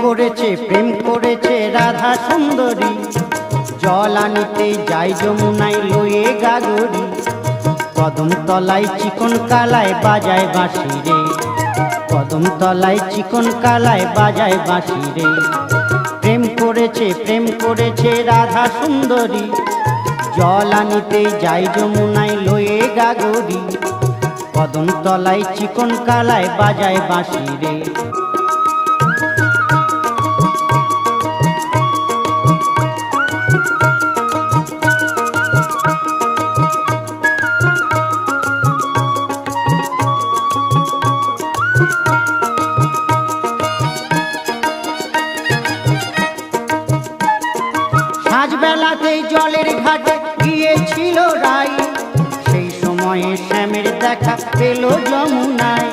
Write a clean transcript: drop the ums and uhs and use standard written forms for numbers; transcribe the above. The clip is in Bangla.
করেছে রাধা সুন্দরী, জল আনিতে যাই যমুনায় লয়ে গাগরি। কদম তলায় চিকন কালায় বাজায় বাঁশি রে, কদম তলায় চিকন কালায় বাজায় বাঁশি রে। প্রেম করেছে রাধা সুন্দরী, জল আনিতে যাই যমুনায় লয়ে গাগরি। কদম তলায় চিকন কালায় বাজায় বাঁশি রে। সাঁঝবেলাতেই জলের ঘাটে গিয়েছিল রাই, সেই সময়ে শ্যামের দেখা পেল যমুনায়।